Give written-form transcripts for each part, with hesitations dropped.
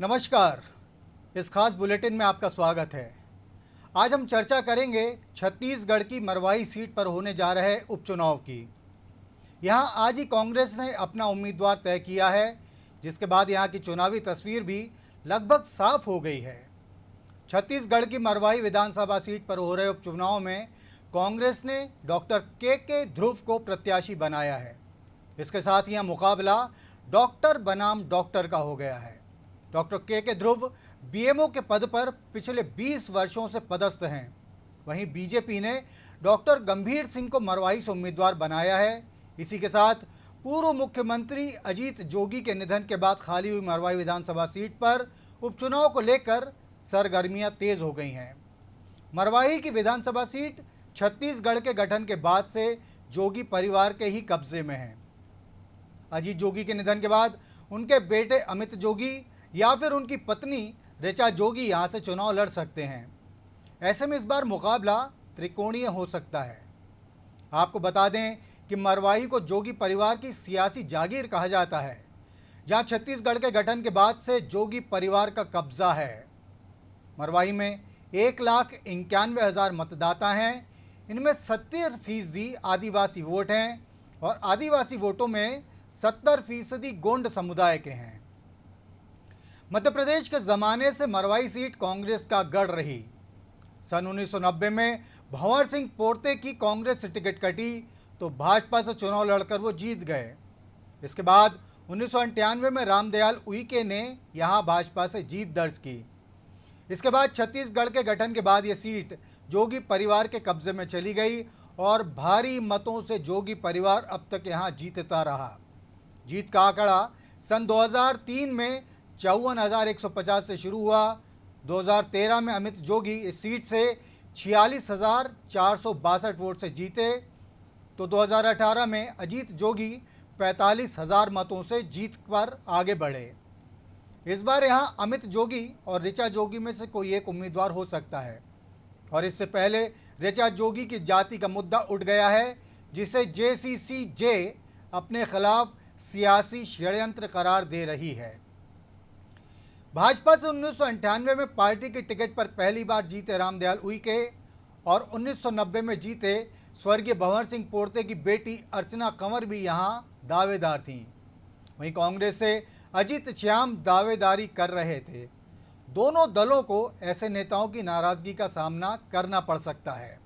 नमस्कार। इस खास बुलेटिन में आपका स्वागत है। आज हम चर्चा करेंगे छत्तीसगढ़ की मरवाही सीट पर होने जा रहे उपचुनाव की। यहां आज ही कांग्रेस ने अपना उम्मीदवार तय किया है, जिसके बाद यहां की चुनावी तस्वीर भी लगभग साफ हो गई है। छत्तीसगढ़ की मरवाही विधानसभा सीट पर हो रहे उपचुनाव में कांग्रेस ने डॉक्टर के ध्रुव को प्रत्याशी बनाया है। इसके साथ यह मुकाबला डॉक्टर बनाम डॉक्टर का हो गया है। डॉक्टर के ध्रुव बीएमओ के पद पर पिछले 20 वर्षों से पदस्थ हैं। वहीं बीजेपी ने डॉक्टर गंभीर सिंह को मरवाही से उम्मीदवार बनाया है। इसी के साथ पूर्व मुख्यमंत्री अजीत जोगी के निधन के बाद खाली हुई मरवाही विधानसभा सीट पर उपचुनाव को लेकर सरगर्मियां तेज हो गई हैं। मरवाही की विधानसभा सीट छत्तीसगढ़ के गठन के बाद से जोगी परिवार के ही कब्जे में है। अजीत जोगी के निधन के बाद उनके बेटे अमित जोगी या फिर उनकी पत्नी ऋचा जोगी यहां से चुनाव लड़ सकते हैं। ऐसे में इस बार मुकाबला त्रिकोणीय हो सकता है। आपको बता दें कि मरवाही को जोगी परिवार की सियासी जागीर कहा जाता है, जहां छत्तीसगढ़ के गठन के बाद से जोगी परिवार का कब्जा है। मरवाही में 1,91,000 मतदाता हैं। इनमें 70% आदिवासी वोट हैं और आदिवासी वोटों में 70% गोंड समुदाय के हैं। मध्य प्रदेश के ज़माने से मरवाही सीट कांग्रेस का गढ़ रही। सन 1990 में भंवर सिंह पोर्ते की कांग्रेस से टिकट कटी तो भाजपा से चुनाव लड़कर वो जीत गए। इसके बाद 1998 में रामदयाल उइके ने यहां भाजपा से जीत दर्ज की। इसके बाद छत्तीसगढ़ के गठन के बाद ये सीट जोगी परिवार के कब्जे में चली गई और भारी मतों से जोगी परिवार अब तक यहां जीतता रहा। जीत का आंकड़ा सन 2003 में 54,150 से शुरू हुआ। 2013 में अमित जोगी इस सीट से 46,462 वोट से जीते तो 2018 में अजीत जोगी 45,000 मतों से जीत पर आगे बढ़े। इस बार यहां अमित जोगी और ऋचा जोगी में से कोई एक उम्मीदवार हो सकता है और इससे पहले ऋचा जोगी की जाति का मुद्दा उठ गया है, जिसे JCCJ अपने खिलाफ सियासी षड्यंत्र करार दे रही है। भाजपा से 1998 में पार्टी के टिकट पर पहली बार जीते रामदयाल उइके और 1990 में जीते स्वर्गीय भंवर सिंह पोर्ते की बेटी अर्चना कंवर भी यहां दावेदार थीं। वहीं कांग्रेस से अजित श्याम दावेदारी कर रहे थे। दोनों दलों को ऐसे नेताओं की नाराजगी का सामना करना पड़ सकता है।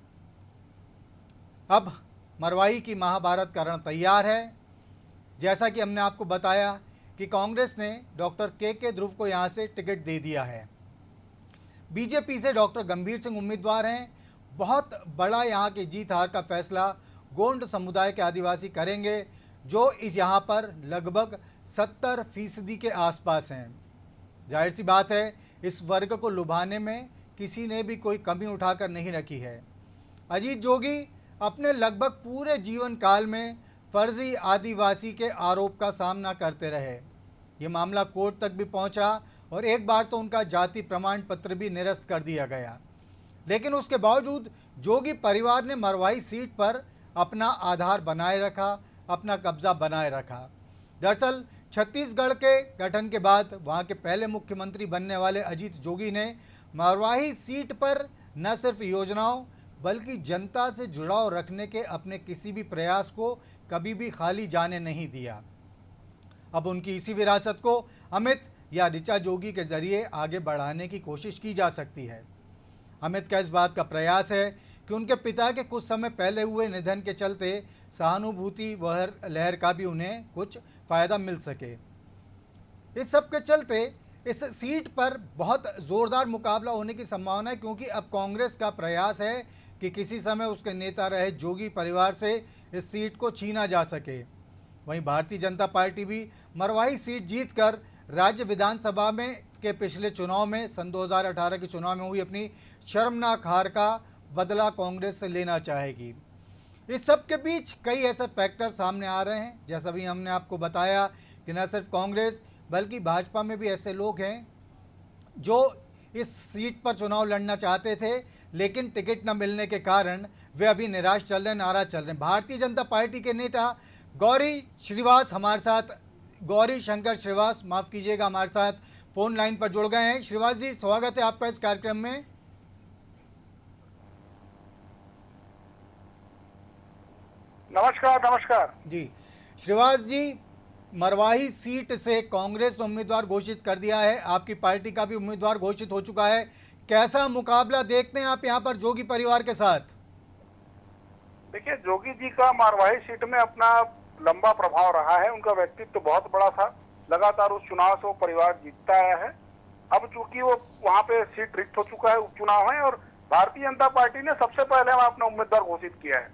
अब मरवाही की महाभारत का रण तैयार है। जैसा कि हमने आपको बताया कि कांग्रेस ने डॉक्टर के ध्रुव को यहां से टिकट दे दिया है। बीजेपी से डॉक्टर गंभीर सिंह उम्मीदवार हैं। बहुत बड़ा यहां की जीत हार का फैसला गोंड समुदाय के आदिवासी करेंगे, जो इस यहां पर लगभग 70% के आसपास हैं। जाहिर सी बात है, इस वर्ग को लुभाने में किसी ने भी कोई कमी उठाकर नहीं रखी है। अजीत जोगी अपने लगभग पूरे जीवन काल में फर्जी आदिवासी के आरोप का सामना करते रहे। ये मामला कोर्ट तक भी पहुंचा और एक बार तो उनका जाति प्रमाण पत्र भी निरस्त कर दिया गया। लेकिन उसके बावजूद जोगी परिवार ने मरवाही सीट पर अपना आधार बनाए रखा, अपना कब्जा बनाए रखा। दरअसल छत्तीसगढ़ के गठन के बाद वहां के पहले मुख्यमंत्री बनने वाले अजीत जोगी ने मरवाही सीट पर न सिर्फ योजनाओं बल्कि जनता से जुड़ाव रखने के अपने किसी भी प्रयास को कभी भी खाली जाने नहीं दिया। अब उनकी इसी विरासत को अमित या ऋचा जोगी के जरिए आगे बढ़ाने की कोशिश की जा सकती है। अमित का इस बात का प्रयास है कि उनके पिता के कुछ समय पहले हुए निधन के चलते सहानुभूति लहर का भी उन्हें कुछ फ़ायदा मिल सके। इस सब के चलते इस सीट पर बहुत ज़ोरदार मुकाबला होने की संभावना है, क्योंकि अब कांग्रेस का प्रयास है कि किसी समय उसके नेता रहे जोगी परिवार से इस सीट को छीना जा सके। वहीं भारतीय जनता पार्टी भी मरवाही सीट जीतकर राज्य विधानसभा में के पिछले चुनाव में सन 2018 के चुनाव में हुई अपनी शर्मनाक हार का बदला कांग्रेस से लेना चाहेगी। इस सब के बीच कई ऐसे फैक्टर सामने आ रहे हैं, जैसा भी हमने आपको बताया कि न सिर्फ कांग्रेस बल्कि भाजपा में भी ऐसे लोग हैं जो इस सीट पर चुनाव लड़ना चाहते थे, लेकिन टिकट न मिलने के कारण वे अभी निराश चल रहे, नाराज चल रहे हैं। भारतीय जनता पार्टी के नेता गौरी शंकर श्रीवास, माफ़ कीजिएगा, हमारे साथ फोन लाइन पर जुड़ गए हैं। श्रीवास जी, स्वागत है आपका इस कार्यक्रम में। नमस्कार। नमस्कार जी श्रीवास जी, मरवाही सीट से कांग्रेस ने उम्मीदवार घोषित कर दिया है, आपकी पार्टी का भी उम्मीदवार घोषित हो चुका है। कैसा मुकाबला देखते हैं आप यहाँ पर जोगी परिवार के साथ? देखिए, जोगी जी का मारवाही सीट में अपना लंबा प्रभाव रहा है। उनका व्यक्तित्व बहुत बड़ा था। लगातार उस चुनाव से वो परिवार जीतता आया है। अब चूंकि वो वहां पे सीट रिक्त हो चुका है, उपचुनाव है, और भारतीय जनता पार्टी ने सबसे पहले वहां अपना उम्मीदवार घोषित किया है।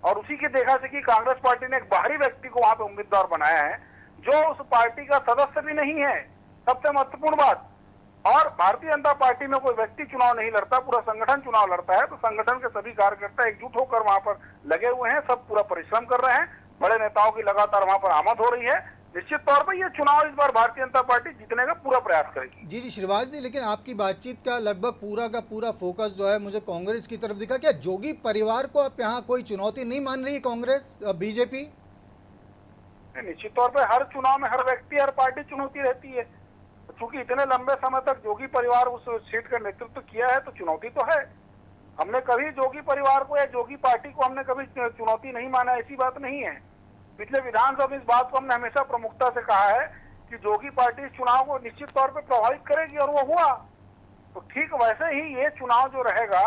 और उसी की देखा से कि कांग्रेस पार्टी ने एक बाहरी व्यक्ति को वहां पे उम्मीदवार बनाया है जो उस पार्टी का सदस्य भी नहीं है। सबसे महत्वपूर्ण बात। और भारतीय जनता पार्टी में कोई व्यक्ति चुनाव नहीं लड़ता, पूरा संगठन चुनाव लड़ता है। तो संगठन के सभी कार्यकर्ता एकजुट होकर वहां पर लगे हुए हैं, सब पूरा परिश्रम कर रहे हैं। बड़े नेताओं की लगातार वहां पर आमद हो रही है। निश्चित तौर पर ये चुनाव इस बार भारतीय जनता पार्टी जीतने का पूरा प्रयास करेगी। जी श्रीवास जी, लेकिन आपकी बातचीत का लगभग पूरा का पूरा फोकस जो है मुझे कांग्रेस की तरफ दिखा। क्या जोगी परिवार को आप यहाँ कोई चुनौती नहीं मान रही कांग्रेस, बीजेपी? निश्चित तौर पर हर चुनाव में हर व्यक्ति, हर पार्टी चुनौती रहती है। चूंकि इतने लंबे समय तक जोगी परिवार उस सीट का नेतृत्व किया है तो चुनौती तो है। हमने कभी जोगी परिवार को या जोगी पार्टी को हमने कभी चुनौती नहीं माना, ऐसी बात नहीं है। पिछले विधानसभा में इस बात को हमने हमेशा प्रमुखता से कहा है कि जोगी पार्टी इस चुनाव को निश्चित तौर पर प्रभावित करेगी, और वो हुआ। तो ठीक वैसे ही ये चुनाव जो रहेगा,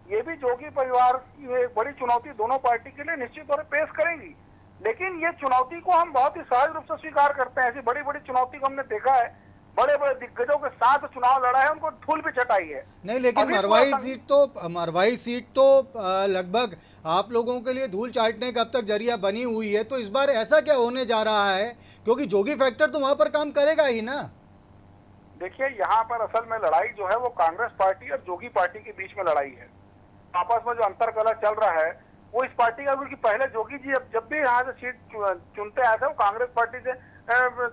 ये भी जोगी परिवार की एक बड़ी चुनौती दोनों पार्टी के लिए निश्चित तौर पर पेश करेगी। लेकिन ये चुनौती को हम बहुत ही सहज रूप से स्वीकार करते हैं। ऐसी बड़ी बड़ी चुनौती को हमने देखा है, बड़े बड़े दिग्गजों के साथ चुनाव लड़ा है, उनको धूल भी चटाई है। नहीं, लेकिन मरवाही सीट तो लगभग आप लोगों के लिए धूल चाटने का अब तक जरिया बनी हुई है। तो इस बार ऐसा क्या होने जा रहा है? क्योंकि जोगी फैक्टर तो वहां पर काम करेगा ही ना। देखिए, यहाँ पर असल में लड़ाई जो है वो कांग्रेस पार्टी और जोगी पार्टी के बीच में लड़ाई है। आपस में जो अंतरकलह चल रहा है वो इस पार्टी का, क्योंकि पहले जोगी जी जब भी यहाँ से सीट चुनते आए थे वो कांग्रेस पार्टी से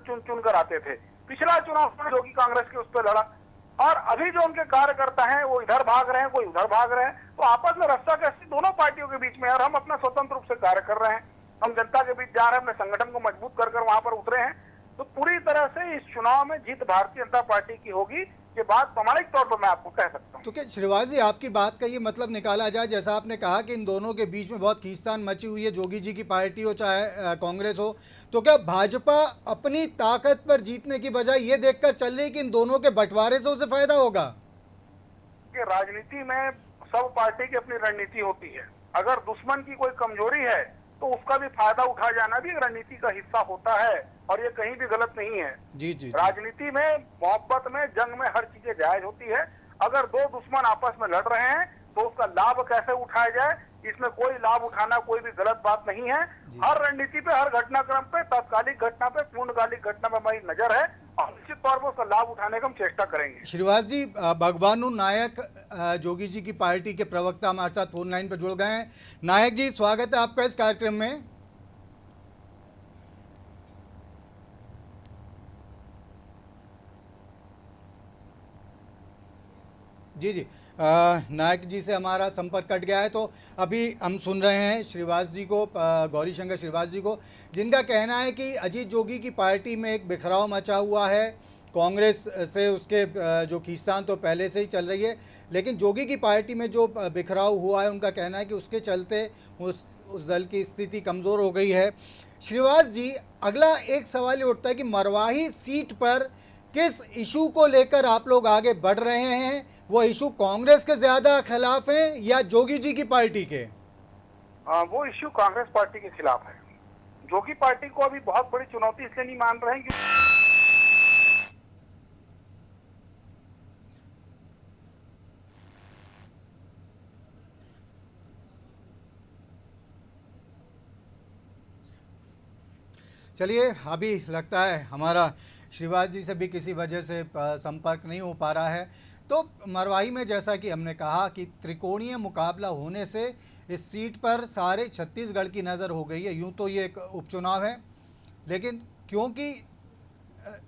चुन कर आते थे। पिछला चुनाव में जोगी कांग्रेस के उस पर लड़ा, और अभी जो उनके कार्यकर्ता हैं वो इधर भाग रहे हैं, कोई उधर भाग रहे हैं। तो आपस में रस्साकसी दोनों पार्टियों के बीच में। और हम अपना स्वतंत्र रूप से कार्य कर रहे हैं, हम जनता के बीच जा रहे हैं, अपने संगठन को मजबूत कर वहां पर उतरे हैं। तो पूरी तरह से इस चुनाव में जीत भारतीय जनता पार्टी की होगी, ये बात प्रामाणिक तौर पर मैं आपको कह सकता हूँ। तो क्या श्रीवास जी, आपकी बात का ये मतलब निकाला जाए, जैसा आपने कहा कि इन दोनों के बीच में बहुत खींचतान मची हुई है, जोगी जी की पार्टी हो चाहे कांग्रेस हो, तो क्या भाजपा अपनी ताकत पर जीतने की बजाय ये देखकर चल रही कि इन दोनों के बंटवारे से उसे फायदा होगा? कि राजनीति में सब पार्टी की अपनी रणनीति होती है। अगर दुश्मन की कोई कमजोरी है तो उसका भी फायदा उठा जाना भी रणनीति का हिस्सा होता है, और ये कहीं भी गलत नहीं है। जी। राजनीति में, मोहब्बत में, जंग में हर चीजें जायज होती है। अगर दो दुश्मन आपस में लड़ रहे हैं तो उसका लाभ कैसे उठाया जाए, इसमें कोई लाभ उठाना कोई भी गलत बात नहीं है। हर रणनीति पे, हर घटनाक्रम पे, तात्कालिक घटना पे, पूर्णकालिक घटना पे हमारी नजर है, और निश्चित तौर पर उसका लाभ उठाने का हम चेष्टा करेंगे। श्रीवास जी, भगवानू नायक जोगी जी की पार्टी के प्रवक्ता हमारे साथ फोन लाइन पर जुड़ गए हैं। नायक जी, स्वागत है आपका इस कार्यक्रम में। जी नायक जी से हमारा संपर्क कट गया है। तो अभी हम सुन रहे हैं श्रीवास जी को, गौरी शंकर श्रीवास जी को, जिनका कहना है कि अजीत जोगी की पार्टी में एक बिखराव मचा हुआ है। कांग्रेस से उसके जो खींचतान तो पहले से ही चल रही है, लेकिन जोगी की पार्टी में जो बिखराव हुआ है, उनका कहना है कि उसके चलते उस दल की स्थिति कमज़ोर हो गई है। श्रीवास जी, अगला एक सवाल ये उठता है कि मरवाही सीट पर किस इशू को लेकर आप लोग आगे बढ़ रहे हैं? वो इशू कांग्रेस के ज्यादा खिलाफ है या जोगी जी की पार्टी के? वो इशू कांग्रेस पार्टी के खिलाफ है। जोगी पार्टी को अभी बहुत बड़ी चुनौती इसलिए नहीं मान रहे हैं कि चलिए, अभी लगता है हमारा श्रीवास जी से भी किसी वजह से संपर्क नहीं हो पा रहा है। तो मरवाही में जैसा कि हमने कहा कि त्रिकोणीय मुकाबला होने से इस सीट पर सारे छत्तीसगढ़ की नज़र हो गई है। यूँ तो ये एक उपचुनाव है, लेकिन क्योंकि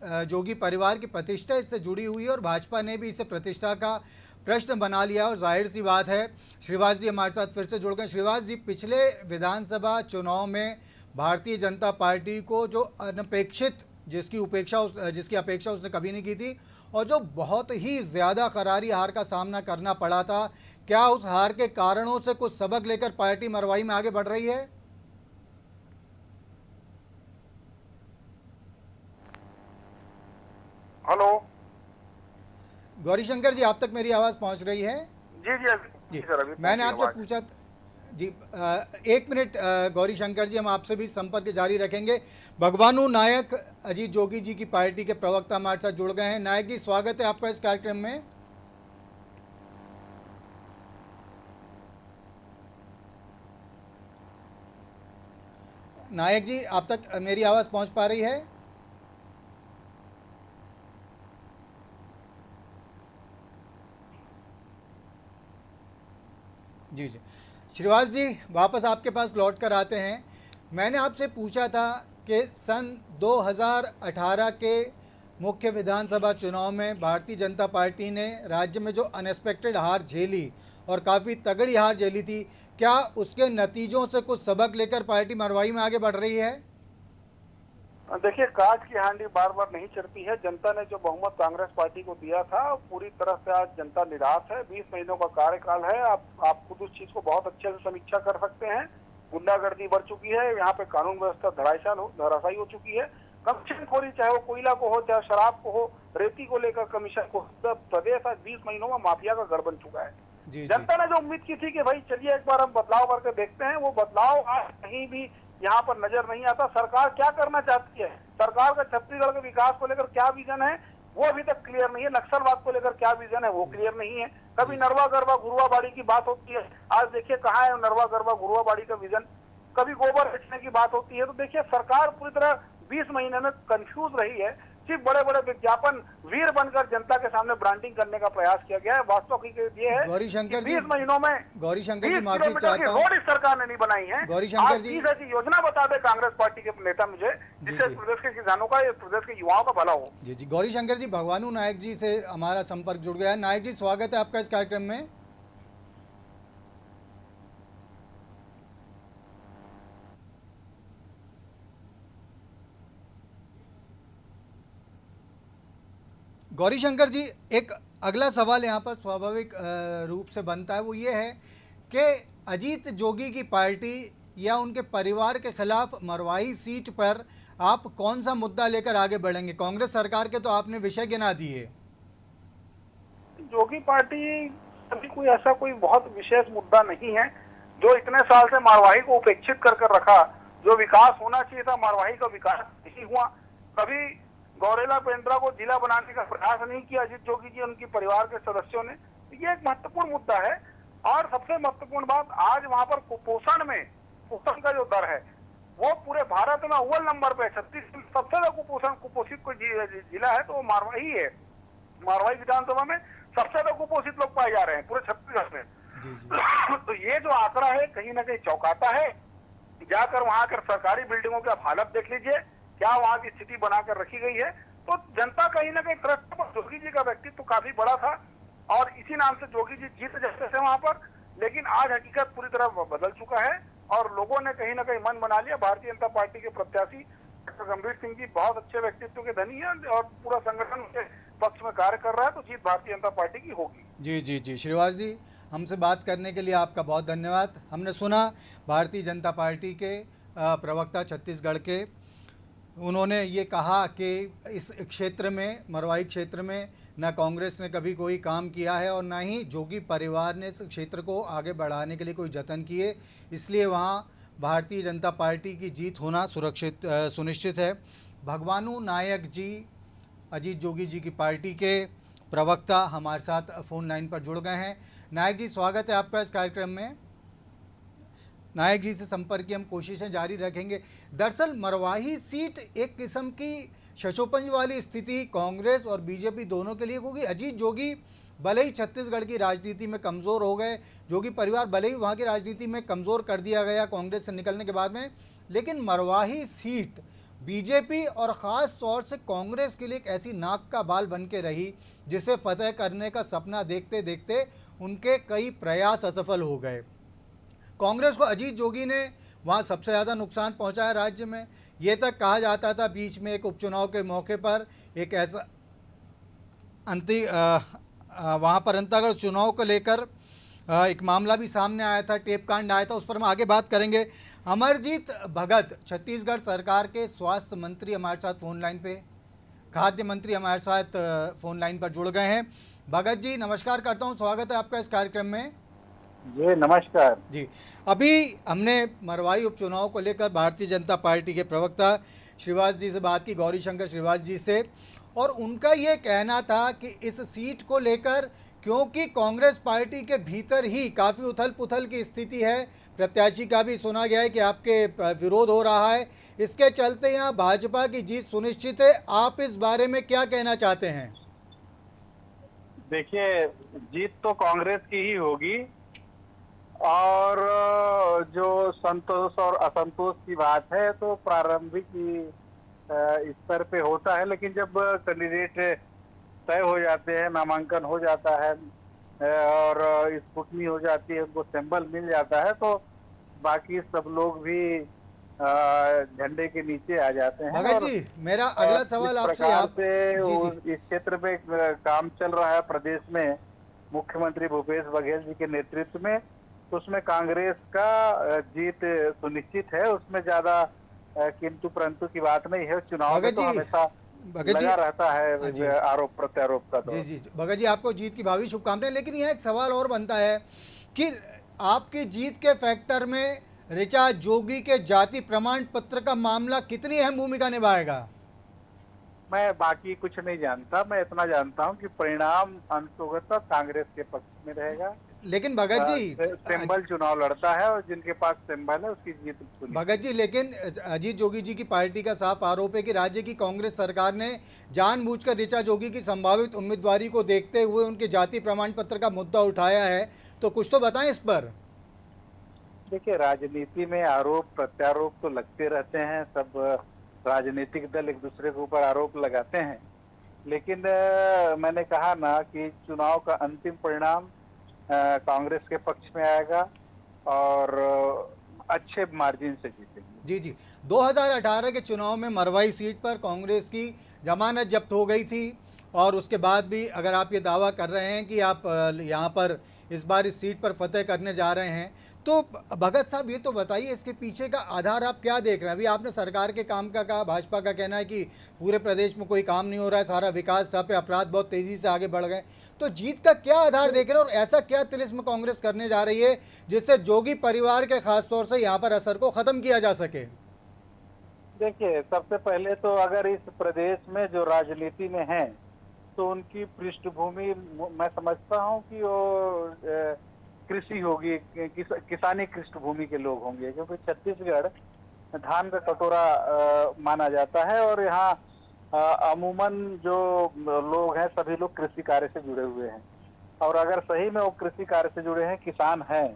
जोगी परिवार की प्रतिष्ठा इससे जुड़ी हुई है और भाजपा ने भी इसे प्रतिष्ठा का प्रश्न बना लिया, और जाहिर सी बात है श्रीवास जी हमारे साथ फिर से जुड़ गए। श्रीवास जी, पिछले विधानसभा चुनाव में भारतीय जनता पार्टी को जो अनपेक्षित जिसकी अपेक्षा उसने कभी नहीं की थी, और जो बहुत ही ज़्यादा करारी हार का सामना करना पड़ा था, क्या उस हार के कारणों से कुछ सबक लेकर पार्टी मरवाही में आगे बढ़ रही है? हेलो गौरीशंकर जी, आप तक मेरी आवाज़ पहुंच रही है? जी जी जी, सर, अभी मैंने पहुंची आपसे आवाज। पूछा जी, एक मिनट गौरी शंकर जी, हम आपसे भी संपर्क जारी रखेंगे। भगवानू नायक अजीत जोगी जी की पार्टी के प्रवक्ता हमारे साथ जुड़ गए हैं। नायक जी, स्वागत है आपका इस कार्यक्रम में। नायक जी, आप तक मेरी आवाज़ पहुंच पा रही है? जी जी, श्रीवास जी, वापस आपके पास लौट कर आते हैं। मैंने आपसे पूछा था कि सन 2018 के मुख्य विधानसभा चुनाव में भारतीय जनता पार्टी ने राज्य में जो अनएक्सपेक्टेड हार झेली और काफ़ी तगड़ी हार झेली थी, क्या उसके नतीजों से कुछ सबक लेकर पार्टी मरवाही में आगे बढ़ रही है? देखिए, कांच की हांडी बार बार नहीं चढ़ती है। जनता ने जो बहुमत कांग्रेस पार्टी को दिया था, पूरी तरह से आज जनता निराश है। 20 महीनों का कार्यकाल है। आप खुद उस चीज को बहुत अच्छे से समीक्षा कर सकते हैं। गुंडागर्दी बढ़ चुकी है, यहाँ पे कानून व्यवस्था धराशायी हो चुकी है। कमीशन खोरी, चाहे वो कोयला को हो, चाहे शराब को हो, रेती को लेकर कमीशन को, प्रदेश आज 20 महीनों में माफिया का गढ़ बन चुका है। जी जनता ने जो उम्मीद की थी कि भाई चलिए एक बार हम बदलाव करके देखते हैं, वो बदलाव आज कहीं भी यहाँ पर नजर नहीं आता। सरकार क्या करना चाहती है, सरकार का छत्तीसगढ़ के विकास को लेकर क्या विजन है, वो अभी तक क्लियर नहीं है। नक्सलवाद को लेकर क्या विजन है, वो क्लियर नहीं है। कभी नरवा गरबा गुरुआबाड़ी की बात होती है, आज देखिए कहाँ है नरवा गरबा गुरुआबाड़ी का विजन। कभी गोबर बेचने की बात होती है, तो देखिए सरकार पूरी तरह 20 महीने में कंफ्यूज रही है। सिर्फ बड़े बड़े विज्ञापन वीर बनकर जनता के सामने ब्रांडिंग करने का प्रयास किया गया है। वास्तविक ये है गौरी शंकर जी, 20 महीनों में गौरी शंकर 20 जी, माफी किलोमीटर की चाहता हूँ। रोड इस सरकार ने नहीं बनाई है। गौरी शंकर आज जी, 30 ऐसी योजना बता दे कांग्रेस पार्टी के नेता मुझे, जिससे जी। प्रदेश के किसानों का, प्रदेश के युवाओं का भला हो। जी जी, गौरी शंकर जी, भगवानू नायक जी से हमारा संपर्क जुड़ गया है। नायक जी, स्वागत है आपका इस कार्यक्रम में। गौरी शंकर जी, एक अगला सवाल यहाँ पर स्वाभाविक रूप से बनता है, वो ये है कि अजीत जोगी की पार्टी या उनके परिवार के खिलाफ मरवाही सीट पर आप कौन सा मुद्दा लेकर आगे बढ़ेंगे? कांग्रेस सरकार के तो आपने विषय गिना दिए। जोगी पार्टी अभी कोई ऐसा कोई बहुत विशेष मुद्दा नहीं है। जो इतने साल से मारवाही को उपेक्षित कर रखा, जो विकास होना चाहिए था, मारवाही का विकास नहीं हुआ। कभी गौरेला पेंड्रा को जिला बनाने का प्रयास नहीं किया अजीत जोगी जी, उनकी परिवार के सदस्यों ने। ये एक महत्वपूर्ण मुद्दा है। और सबसे महत्वपूर्ण बात, आज वहां पर कुपोषण में, कुपोषण का जो दर है वो पूरे भारत में अव्वल नंबर पे, 36 सबसे ज्यादा कुपोषित कोई जिला है तो वो मारवाही है। मारवाही विधानसभा में सबसे ज्यादा कुपोषित लोग पाए जा रहे हैं पूरे छत्तीसगढ़ में। तो ये जो आंकड़ा है कहीं ना कहीं चौंकाता है। जाकर वहां कर सरकारी बिल्डिंगों की आप हालत देख लीजिए, क्या वहां की स्थिति बनाकर रखी गई है। तो जनता कहीं ना कहीं ट्रस्ट पर, जोगी जी का व्यक्तित्व तो काफी बड़ा था और इसी नाम से जोगी जी जीत जाते थे वहां पर। लेकिन आज हकीकत पूरी तरह बदल चुका है और लोगों ने कहीं ना कहीं मन बना लिया। भारतीय जनता पार्टी के प्रत्याशी डॉक्टर गंभीर सिंह जी बहुत अच्छे व्यक्तित्व के धनी है और पूरा संगठन के पक्ष में कार्य कर रहा है, तो जीत भारतीय जनता पार्टी की होगी। जी जी जी, श्रीवास जी, हमसे बात करने के लिए आपका बहुत धन्यवाद। हमने सुना भारतीय जनता पार्टी के प्रवक्ता छत्तीसगढ़ के, उन्होंने ये कहा कि इस क्षेत्र में, मरवाही क्षेत्र में, न कांग्रेस ने कभी कोई काम किया है और ना ही जोगी परिवार ने इस क्षेत्र को आगे बढ़ाने के लिए कोई जतन किए, इसलिए वहाँ भारतीय जनता पार्टी की जीत होना सुनिश्चित है। भगवानू नायक जी, अजीत जोगी जी की पार्टी के प्रवक्ता, हमारे साथ फ़ोन लाइन पर जुड़ गए हैं। नायक जी, स्वागत है आपका इस कार्यक्रम में। नायक जी से संपर्क की हम कोशिशें जारी रखेंगे। दरअसल मरवाही सीट एक किस्म की शशोपंज वाली स्थिति कांग्रेस और बीजेपी दोनों के लिए, क्योंकि अजीत जोगी भले ही छत्तीसगढ़ की राजनीति में कमज़ोर हो गए, जोगी परिवार भले ही वहाँ की राजनीति में कमज़ोर कर दिया गया कांग्रेस से निकलने के बाद में, लेकिन मरवाही सीट बीजेपी और ख़ास तौर से कांग्रेस के लिए एक ऐसी नाक का बाल बन के रही जिसे फतेह करने का सपना देखते देखते उनके कई प्रयास असफल हो गए। कांग्रेस को अजीत जोगी ने वहाँ सबसे ज़्यादा नुकसान पहुँचाया राज्य में। ये तक कहा जाता था बीच में एक उपचुनाव के मौके पर, एक ऐसा वहाँ पर अंतागढ़ चुनाव को लेकर एक मामला भी सामने आया था, टेप कांड आया था, उस पर हम आगे बात करेंगे। अमरजीत भगत छत्तीसगढ़ सरकार के स्वास्थ्य मंत्री हमारे साथ फोन लाइन पे, खाद्य मंत्री हमारे साथ फोन लाइन पर जुड़ गए हैं। भगत जी नमस्कार करता हूं, स्वागत है आपका इस कार्यक्रम में। जी नमस्कार जी, अभी हमने मरवाई उपचुनाव को लेकर भारतीय जनता पार्टी के प्रवक्ता श्रीवास जी से बात की, गौरीशंकर श्रीवास जी से, और उनका ये कहना था कि इस सीट को लेकर क्योंकि कांग्रेस पार्टी के भीतर ही काफ़ी उथल पुथल की स्थिति है, प्रत्याशी का भी सुना गया है कि आपके विरोध हो रहा है, इसके चलते यहाँ भाजपा की जीत सुनिश्चित है। आप इस बारे में क्या कहना चाहते हैं? देखिए, जीत तो कांग्रेस की ही होगी, और जो संतोष और असंतोष की बात है तो प्रारंभिक स्तर पे होता है, लेकिन जब कैंडिडेट तय हो जाते हैं, नामांकन हो जाता है और स्क्रूटनी हो जाती है, उनको सिंबल मिल जाता है, तो बाकी सब लोग भी झंडे के नीचे आ जाते हैं। भगत जी, मेरा अगला सवाल आपसे इस क्षेत्र में काम चल रहा है प्रदेश में मुख्यमंत्री भूपेश बघेल जी के नेतृत्व में, तो उसमें कांग्रेस का जीत सुनिश्चित है, उसमें ज्यादा किंतु परंतु की बात नहीं है। चुनाव में तो हमेशा लगा रहता है आरोप प्रत्यारोप का। तो जी भगत जी, आपको जीत की भावी शुभकामनाएं। लेकिन यह एक सवाल और बनता है कि आपकी जीत के फैक्टर में ऋचा जोगी के जाति प्रमाण पत्र का मामला कितनी अहम भूमिका निभाएगा? मैं बाकी कुछ नहीं जानता, मैं इतना जानता हूं कि परिणाम अंततः कांग्रेस के पक्ष में रहेगा। लेकिन भगत जी, सिंबल चुनाव लड़ता है और जिनके पास सिंबल है उसकी जीत। भगत जी, लेकिन अजीत जोगी जी की पार्टी का साफ आरोप है कि राज्य की कांग्रेस सरकार ने जानबूझकर ऋचा जोगी की संभावित उम्मीदवारी को देखते हुए उनके जाति प्रमाण पत्र का मुद्दा उठाया है, तो कुछ तो बताएं इस पर। देखिए, राजनीति में आरोप प्रत्यारोप तो लगते रहते हैं, सब राजनीतिक दल एक दूसरे के ऊपर आरोप लगाते हैं, लेकिन मैंने कहा ना कि चुनाव का अंतिम परिणाम कांग्रेस के पक्ष में आएगा और अच्छे मार्जिन से जीतेंगे। जी 2018 के चुनाव में मरवाई सीट पर कांग्रेस की जमानत जब्त हो गई थी, और उसके बाद भी अगर आप ये दावा कर रहे हैं कि आप यहाँ पर इस बार इस सीट पर फतेह करने जा रहे हैं, तो भगत साहब ये तो बताइए इसके पीछे का आधार आप क्या देख रहे हैं? अभी आपने सरकार के काम का कहा, भाजपा का कहना है कि पूरे प्रदेश में कोई काम नहीं हो रहा है, सारा विकास ठप है, अपराध बहुत तेजी से आगे बढ़ गए, तो जीत का क्या आधार देख रहे हैं और ऐसा क्या तिलिस्म कांग्रेस करने जा रही है जिससे जोगी परिवार के खासतौर से यहाँ पर असर को खत्म किया जा सके? देखिए, सबसे पहले तो अगर इस प्रदेश में जो राजनीति में है तो उनकी पृष्ठभूमि मैं समझता हूँ कि वो कृषि होगी, किसानी पृष्ठभूमि के लोग होंगे, क्योंकि छत्तीसगढ़ धान का कटोरा माना जाता है और यहाँ अमूमन जो लोग हैं सभी लोग कृषि कार्य से जुड़े हुए हैं, और अगर सही में वो कृषि कार्य से जुड़े हैं, किसान हैं,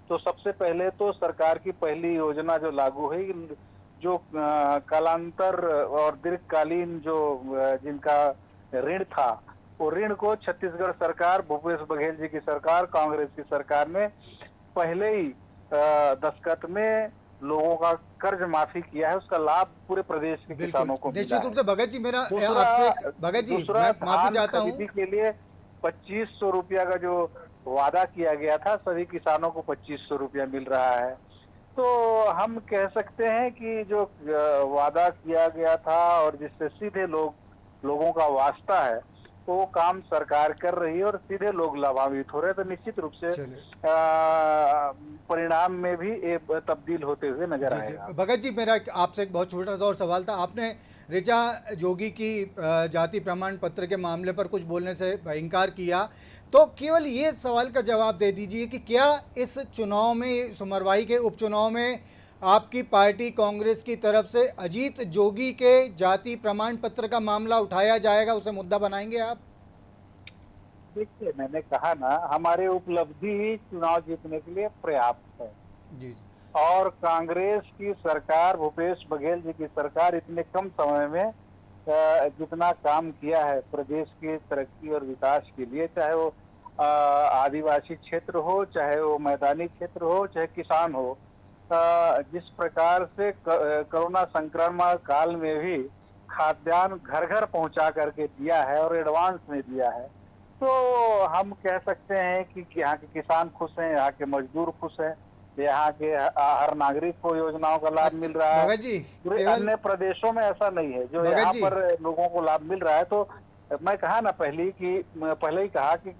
तो सबसे पहले तो सरकार की पहली योजना जो लागू हुई, जो कालांतर और दीर्घकालीन जो जिनका ऋण था, वो ऋण को छत्तीसगढ़ सरकार, भूपेश बघेल जी की सरकार, कांग्रेस की सरकार ने पहले ही दस्तखत में लोगों का कर्ज माफी किया है, उसका लाभ पूरे प्रदेश के किसानों को मिला है। निश्चित रूप से भगत जी, मेरा आपसे भगत जी मैं माफी चाहता हूं के लिए 2500 रुपया का जो वादा किया गया था, सभी किसानों को 2500 रुपया मिल रहा है। तो हम कह सकते हैं कि जो वादा किया गया था और जिससे सीधे लोगों का वास्ता है, तो वो काम सरकार कर रही है और सीधे लोग लाभान्वित हो रहे हैं, तो निश्चित रूप से परिणाम में भी एक तब्दील होते हुए नजर आएगा। भगत जी, मेरा आपसे एक बहुत छोटा सा और सवाल था। आपने ऋचा जोगी की जाति प्रमाण पत्र के मामले पर कुछ बोलने से इनकार किया, तो केवल ये सवाल का जवाब दे दीजिए कि क्या इस चुनाव में, सुमरवाई के उपचुनाव में, आपकी पार्टी कांग्रेस की तरफ से अजीत जोगी के जाति प्रमाण पत्र का मामला उठाया जाएगा, उसे मुद्दा बनाएंगे आप? देखिए, मैंने कहा ना, हमारे उपलब्धि ही चुनाव जीतने के लिए पर्याप्त है जी, और कांग्रेस की सरकार, भूपेश बघेल जी की सरकार इतने कम समय में जितना काम किया है प्रदेश की तरक्की और विकास के लिए, चाहे वो आदिवासी क्षेत्र हो, चाहे वो मैदानी क्षेत्र हो, चाहे किसान हो, जिस प्रकार से कोरोना संक्रमण काल में भी खाद्यान्न घर घर पहुंचा करके दिया है और एडवांस में दिया है, तो हम कह सकते हैं कि यहाँ के किसान खुश हैं, यहाँ के मजदूर खुश हैं, यहाँ के हर नागरिक को योजनाओं का लाभ मिल रहा है। भगत जी, पूरे अन्य प्रदेशों में ऐसा नहीं है जो भगत यहाँ जी। पर लोगों को लाभ मिल रहा है। तो मैं कहा ना पहले ही कहा कि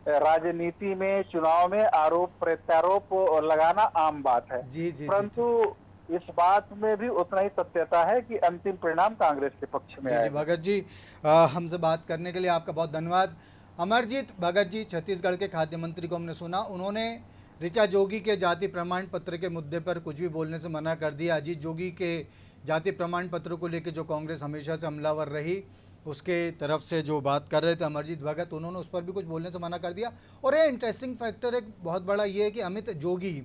राजनीति में, चुनाव में आरोप प्रत्यारोप लगाना आम बात है, जी जी परंतु इस बात में भी उतना ही सत्यता है कि अंतिम परिणाम कांग्रेस के पक्ष में जी, आएगा। भगत जी, हमसे बात करने के लिए आपका बहुत धन्यवाद। अमरजीत भगत जी, छत्तीसगढ़ के खाद्य मंत्री को हमने सुना, उन्होंने ऋचा जोगी के जाति प्रमाण पत्र के मुद्दे पर कुछ भी बोलने से मना कर दिया। अजीत जोगी के जाति प्रमाण पत्र को लेकर जो कांग्रेस हमेशा से हमलावर रही, उसके तरफ से जो बात कर रहे थे अमरजीत भगत, उन्होंने उस पर भी कुछ बोलने से मना कर दिया। और ये इंटरेस्टिंग फैक्टर एक बहुत बड़ा ये है कि अमित जोगी,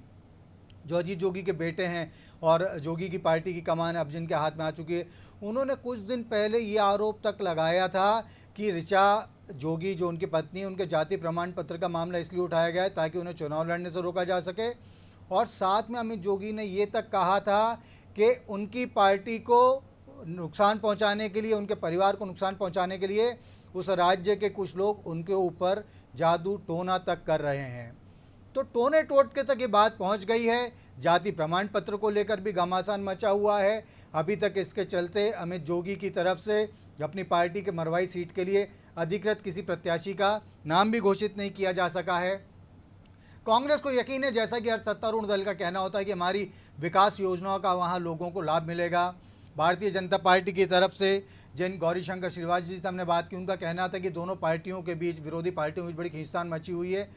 जो अजीत जोगी के बेटे हैं और जोगी की पार्टी की कमान अब जिनके हाथ में आ चुकी है, उन्होंने कुछ दिन पहले ये आरोप तक लगाया था कि ऋचा जोगी जो उनकी पत्नी है, उनके जाति प्रमाण पत्र का मामला इसलिए उठाया गया है ताकि उन्हें चुनाव लड़ने से रोका जा सके। और साथ में अमित जोगी ने ये तक कहा था कि उनकी पार्टी को नुकसान पहुंचाने के लिए, उनके परिवार को नुकसान पहुंचाने के लिए उस राज्य के कुछ लोग उनके ऊपर जादू टोना तक कर रहे हैं। तो टोने टोटके तक ये बात पहुंच गई है। जाति प्रमाण पत्र को लेकर भी घमासान मचा हुआ है। अभी तक इसके चलते अमित जोगी की तरफ से अपनी पार्टी के मरवाई सीट के लिए अधिकृत किसी प्रत्याशी का नाम भी घोषित नहीं किया जा सका है। कांग्रेस को यकीन है, जैसा कि हर सत्तारूढ़ दल का कहना होता है कि हमारी विकास योजनाओं का वहाँ लोगों को लाभ मिलेगा। भारतीय जनता पार्टी की तरफ से जिन गौरीशंकर श्रीवास जी से हमने बात की, उनका कहना था कि दोनों पार्टियों के बीच, विरोधी पार्टियों के बीच बड़ी खींचतान मची हुई है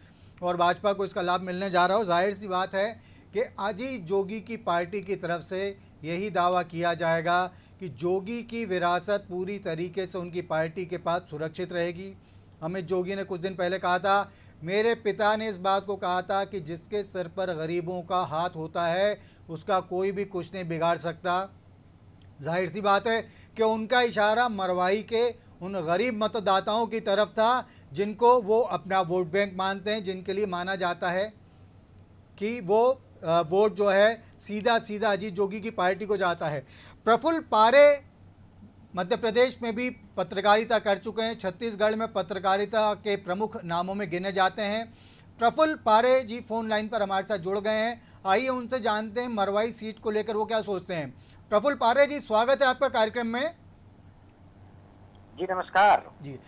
और भाजपा को इसका लाभ मिलने जा रहा हो। जाहिर सी बात है कि अजीत जोगी की पार्टी की तरफ से यही दावा किया जाएगा कि जोगी की विरासत पूरी तरीके से उनकी पार्टी के पास सुरक्षित रहेगी। अमित जोगी ने कुछ दिन पहले कहा था, मेरे पिता ने इस बात को कहा था कि जिसके सिर पर गरीबों का हाथ होता है उसका कोई भी कुछ नहीं बिगाड़ सकता। जाहिर सी बात है कि उनका इशारा मरवाही के उन गरीब मतदाताओं की तरफ था जिनको वो अपना वोट बैंक मानते हैं, जिनके लिए माना जाता है कि वो वोट जो है सीधा सीधा अजीत जोगी की पार्टी को जाता है। प्रफुल्ल पारे मध्य प्रदेश में भी पत्रकारिता कर चुके हैं, छत्तीसगढ़ में पत्रकारिता के प्रमुख नामों में गिने जाते हैं। प्रफुल्ल पारे जी फोन लाइन पर हमारे साथ जुड़ गए हैं। आइए उनसे जानते हैं मरवाई सीट को लेकर वो क्या सोचते हैं। प्रफुल्ल पारे जी, स्वागत है आपका कार्यक्रम में। जी नमस्कार जी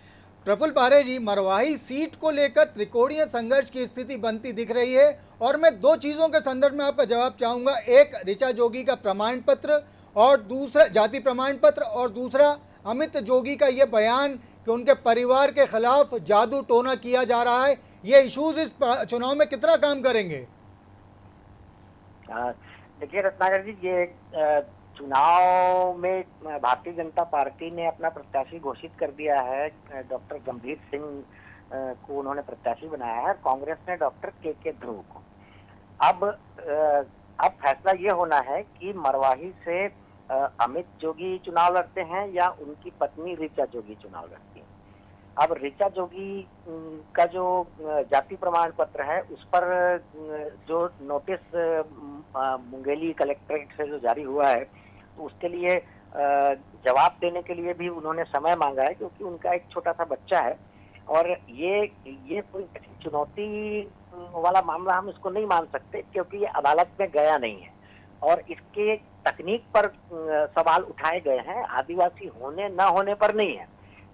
प्रफुल्ल पारे जी, मरवाही सीट को लेकर त्रिकोणीय संघर्ष की स्थिति बनती दिख रही है और मैं दो चीज़ों के संदर्भ में आपका जवाब चाहूँगा। एक, ऋचा जोगी का प्रमाण पत्र और दूसरा जाति प्रमाण पत्र, और दूसरा अमित जोगी का ये बयान कि उनके परिवार के खिलाफ जादू टोना किया जा रहा है। ये इश्यूज इस चुनाव में कितना काम करेंगे? देखिए रत्नाकर जी, ये चुनाव में भारतीय जनता पार्टी ने अपना प्रत्याशी घोषित कर दिया है। डॉक्टर गंभीर सिंह को उन्होंने प्रत्याशी बनाया है, कांग्रेस ने डॉक्टर के ध्रुव को। अब फैसला ये होना है कि मरवाही से अमित जोगी चुनाव लड़ते हैं या उनकी पत्नी ऋचा जोगी चुनाव लड़ती है। अब ऋचा जोगी का जो जाति प्रमाण पत्र है उस पर जो नोटिस मुंगेली कलेक्ट्रेट से जो जारी हुआ है, तो उसके लिए जवाब देने के लिए भी उन्होंने समय मांगा है, क्योंकि उनका एक छोटा सा बच्चा है और ये कोई चुनौती वाला मामला हम इसको नहीं मान सकते, क्योंकि ये अदालत में गया नहीं है और इसके तकनीक पर सवाल उठाए गए हैं, आदिवासी होने न होने पर नहीं है।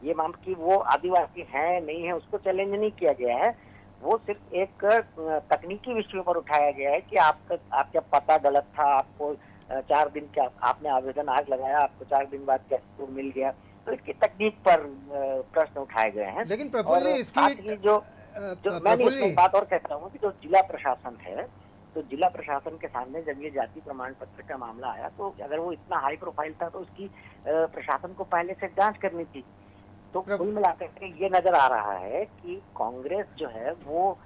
ये माम कि वो आदिवासी है नहीं है उसको चैलेंज नहीं किया गया है, वो सिर्फ एक तकनीकी विषयों पर उठाया गया है कि आपका पता गलत था, आपको 4 दिन का आपने आवेदन आज लगाया, आपको 4 दिन बाद कैसे मिल गया, तो इसकी तकनीक पर प्रश्न उठाए गए हैं। लेकिन प्रफुल्ल जी, इसकी जो मैंने एक बात और कहता हूँ कि जो जिला प्रशासन है, तो जिला प्रशासन के सामने जब ये जाति प्रमाण पत्र का मामला आया, तो अगर वो इतना हाई प्रोफाइल था तो उसकी प्रशासन को पहले से जांच करनी थी। तो कुल मिलाकर के ये नजर आ रहा है कि कांग्रेस जो है वो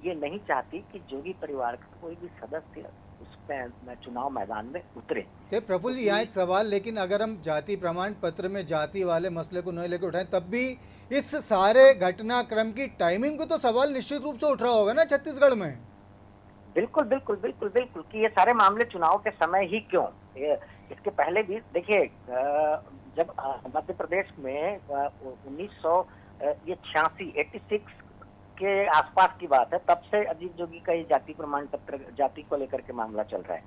ये नहीं चाहती कि जोगी परिवार का कोई भी सदस्य उसमें चुनाव मैदान में उतरे। प्रफुल्ल जी, यहाँ एक सवाल, लेकिन अगर हम जाति प्रमाण पत्र में जाति वाले मसले को नहीं लेकर उठाएं, तब भी इस सारे घटनाक्रम की टाइमिंग को तो सवाल निश्चित रूप से उठ रहा होगा ना छत्तीसगढ़ में। बिल्कुल बिल्कुल बिल्कुल बिल्कुल कि ये सारे मामले चुनाव के समय ही क्यों, इसके पहले भी देखिए जब मध्य प्रदेश में 1986 के आसपास की बात है, तब से अजीत जोगी का ये जाति प्रमाण पत्र जाति को लेकर के मामला चल रहा है।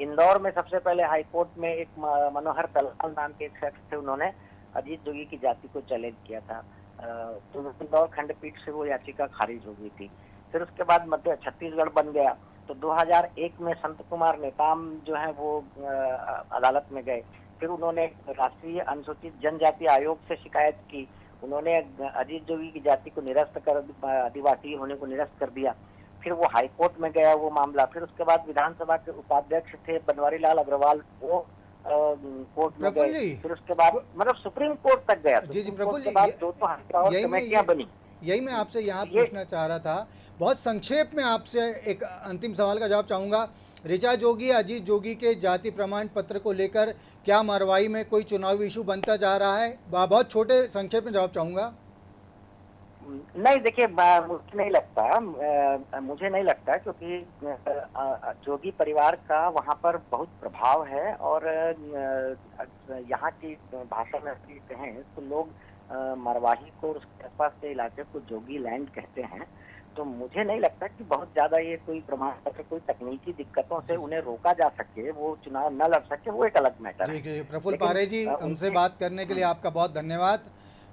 इंदौर में सबसे पहले हाईकोर्ट में एक मनोहर दलाल नाम के एक शख्स थे, उन्होंने अजीत जोगी की जाति को चैलेंज किया था, तो इंदौर खंडपीठ से वो याचिका खारिज हो गई थी। फिर उसके बाद मध्य छत्तीसगढ़ बन गया, तो 2001 में संत कुमार नेताम जो है वो अदालत में गए। फिर उन्होंने राष्ट्रीय अनुसूचित जनजाति आयोग से शिकायत की, उन्होंने अजीत जोगी की जाति को निरस्त कर, आदिवासी होने को निरस्त कर दिया। फिर वो हाई कोर्ट में गया वो मामला। फिर उसके बाद विधानसभा के उपाध्यक्ष थे बनवारी लाल अग्रवाल, वो कोर्ट में गए। फिर उसके बाद मतलब सुप्रीम कोर्ट तक गया। जी प्रफुल्ल जी, कमेटियां बनी। यही मैं आपसे यहाँ पूछना चाह रहा था, बहुत संक्षेप में आपसे एक अंतिम सवाल का जवाब चाहूँगा। ऋचा जोगी, अजीत जोगी के जाति प्रमाण पत्र को लेकर क्या मरवाई में कोई चुनावी इशू बनता जा रहा है? बहुत छोटे संक्षेप में जवाब चाहूँगा। नहीं, देखिए मुझे नहीं लगता क्योंकि जोगी परिवार का वहाँ पर बहुत प्रभाव है, और यहाँ की भाषा में कहें तो लोग मरवाही को, उसके आसपास के इलाके को जोगी लैंड कहते हैं। तो मुझे नहीं लगता कि बहुत ज्यादा ये कोई प्रमाण पत्र, कोई तकनीकी दिक्कतों से उन्हें रोका जा सके, वो चुनाव न लड़ सके, वो एक अलग मैटर है। प्रफुल्ल पारे जी, हमसे बात करने के लिए आपका बहुत धन्यवाद।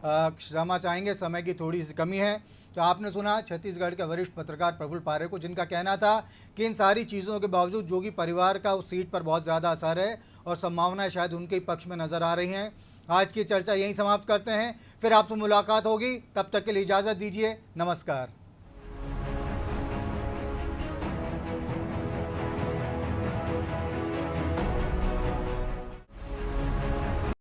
क्षमा चाहेंगे, समय की थोड़ी सी कमी है। तो आपने सुना छत्तीसगढ़ के वरिष्ठ पत्रकार प्रफुल्ल पारे को, जिनका कहना था कि इन सारी चीज़ों के बावजूद जोगी परिवार का उस सीट पर बहुत ज़्यादा असर है और संभावनाएं शायद उनके पक्ष में नज़र आ रही हैं। आज की चर्चा यहीं समाप्त करते हैं, फिर आपसे मुलाकात होगी, तब तक के लिए इजाज़त दीजिए, नमस्कार।